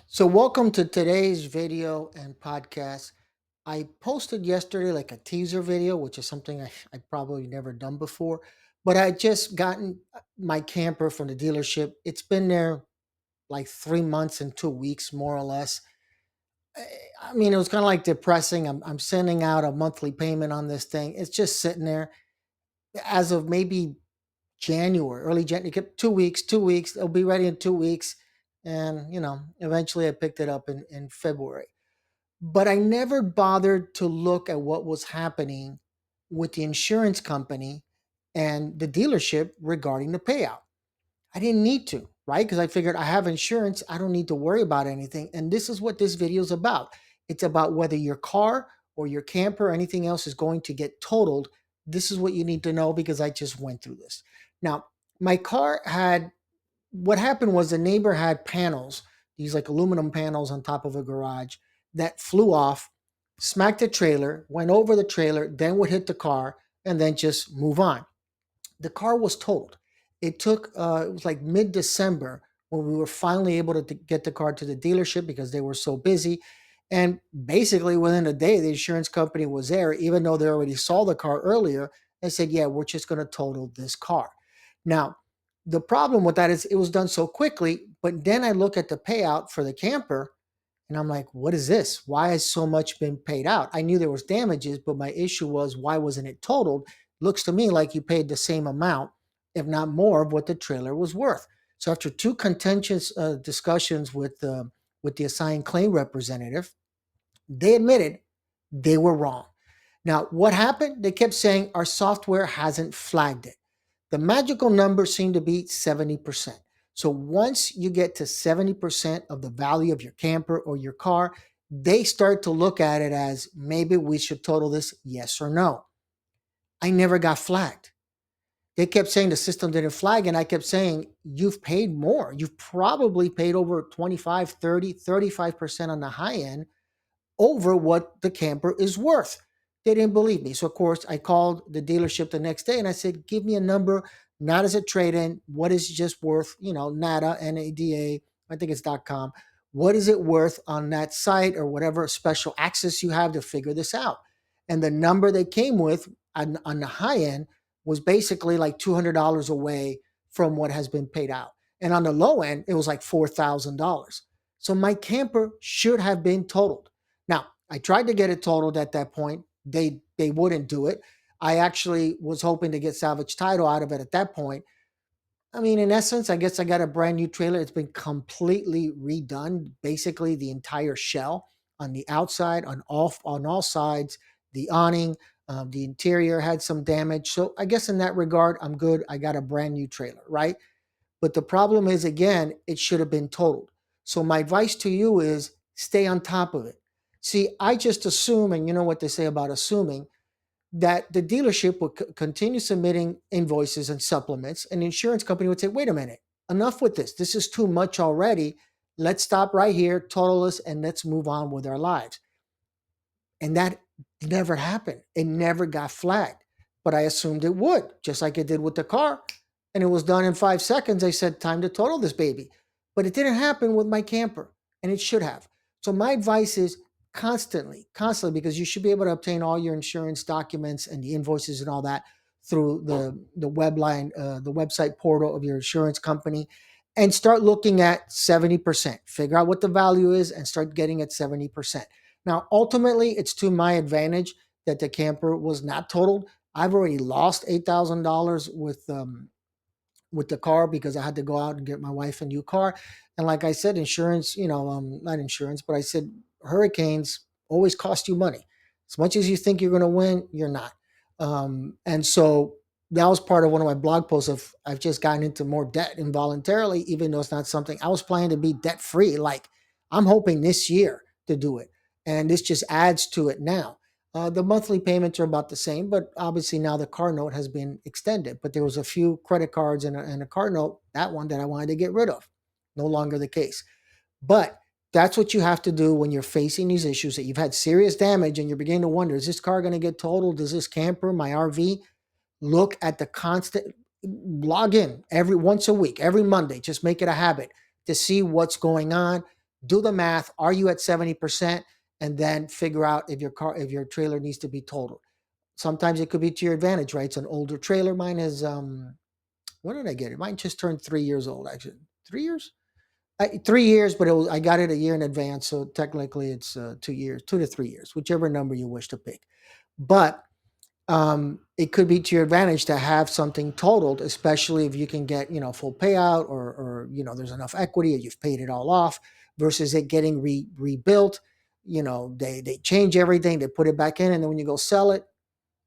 So, welcome to today's video and podcast. I posted yesterday like a teaser video, which is something I probably never done before, but I just gotten my camper from the dealership. It's been there like 3 months and 2 weeks, more or less. I mean, it was kind of like depressing. I'm sending out a monthly payment on this thing. It's just sitting there as of maybe January, early January. 2 weeks, 2 weeks. It'll be ready in 2 weeks. And, eventually I picked it up in February. But I never bothered to look at what was happening with the insurance company and the dealership regarding the payout. I didn't need to, right? Because I figured I have insurance. I don't need to worry about anything. And this is what this video is about. It's about whether your car or your camper or anything else is going to get totaled. This is what you need to know because I just went through this. Now, my car had what happened was the neighbor had panels, these like aluminum panels on top of a garage that flew off, smacked the trailer, went over the trailer, then would hit the car, and then just move on. The car was totaled. It was like mid December when we were finally able to get the car to the dealership because they were so busy. And basically, within a day, the insurance company was there, even though they already saw the car earlier, and said, yeah, we're just going to total this car. Now, the problem with that is it was done so quickly, but then I look at the payout for the camper and I'm like, what is this? Why has so much been paid out? I knew there was damages, but my issue was why wasn't it totaled? Looks to me like you paid the same amount, if not more, of what the trailer was worth. So after two contentious discussions with the assigned claim representative, they admitted they were wrong. Now, what happened? They kept saying our software hasn't flagged it. The magical number seemed to be 70%. So once you get to 70% of the value of your camper or your car, they start to look at it as maybe we should total this, yes or no. I never got flagged. They kept saying the system didn't flag, and I kept saying, you've paid more. You've probably paid over 25, 30, 35% on the high end over what the camper is worth. They didn't believe me. So, of course, I called the dealership the next day and I said, give me a number, not as a trade in. What is it just worth? NADA, NADA, I think it's .com. What is it worth on that site or whatever special access you have to figure this out? And the number they came with on the high end was basically like $200 away from what has been paid out. And on the low end, it was like $4,000. So my camper should have been totaled. Now, I tried to get it totaled at that point. They wouldn't do it. I actually was hoping to get salvage title out of it at that point. I mean, in essence, I guess I got a brand new trailer. It's been completely redone, basically the entire shell on the outside, on all sides, the awning, the interior had some damage. So I guess in that regard, I'm good. I got a brand new trailer, right? But the problem is, again, it should have been totaled. So my advice to you is stay on top of it. See, I just assume, and you know what they say about assuming, that the dealership would continue submitting invoices and supplements, and the insurance company would say, wait a minute, enough with this. This is too much already. Let's stop right here, total us, and let's move on with our lives. And that never happened. It never got flagged. But I assumed it would, just like it did with the car. And it was done in 5 seconds. I said, time to total this baby. But it didn't happen with my camper, and it should have. So my advice is constantly, because you should be able to obtain all your insurance documents and the invoices and all that through the the website portal of your insurance company, and start looking at 70%. Figure out what the value is and start getting at 70%. Now, ultimately, it's to my advantage that the camper was not totaled. I've already lost $8,000 with the car because I had to go out and get my wife a new car. And like I said, insurance, not insurance, but I said hurricanes always cost you money. As much as you think you're going to win, you're not. And so that was part of one of my blog posts of I've just gotten into more debt involuntarily, even though it's not something I was planning to be debt free. Like I'm hoping this year to do it. And this just adds to it now. The monthly payments are about the same, but obviously now the car note has been extended. But there was a few credit cards and a car note, that one that I wanted to get rid of. No longer the case. But that's what you have to do when you're facing these issues that you've had serious damage and you're beginning to wonder, is this car going to get totaled? Does this camper, my RV? Look at the constant, log in every once a week, every Monday, just make it a habit to see what's going on. do the math. Are you at 70%? And then figure out if your trailer needs to be totaled. Sometimes it could be to your advantage, right? It's an older trailer. Mine is, when did I get it? Mine just turned 3 years old, actually. 3 years? 3 years, but I got it a year in advance. So technically it's 2 years, 2 to 3 years, whichever number you wish to pick. But it could be to your advantage to have something totaled, especially if you can get, full payout, or there's enough equity, or you've paid it all off, versus it getting rebuilt. They change everything, they put it back in, and then when you go sell it,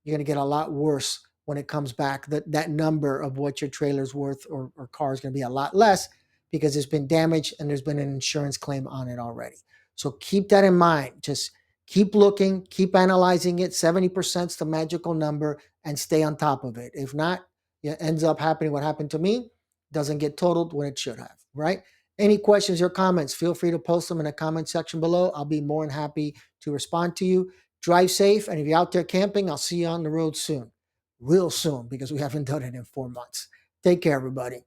you're going to get a lot worse when it comes back. That number of what your trailer's worth, or car, is going to be a lot less, because it's been damaged and there's been an insurance claim on it already. So keep that in mind. Just keep looking, keep analyzing it. 70% is the magical number, and stay on top of it. If not, it ends up happening what happened to me. Doesn't get totaled when it should have, right? Any questions or comments, feel free to post them in the comment section below. I'll be more than happy to respond to you. Drive safe, and if you're out there camping, I'll see you on the road soon. Real soon, because we haven't done it in 4 months. Take care, everybody.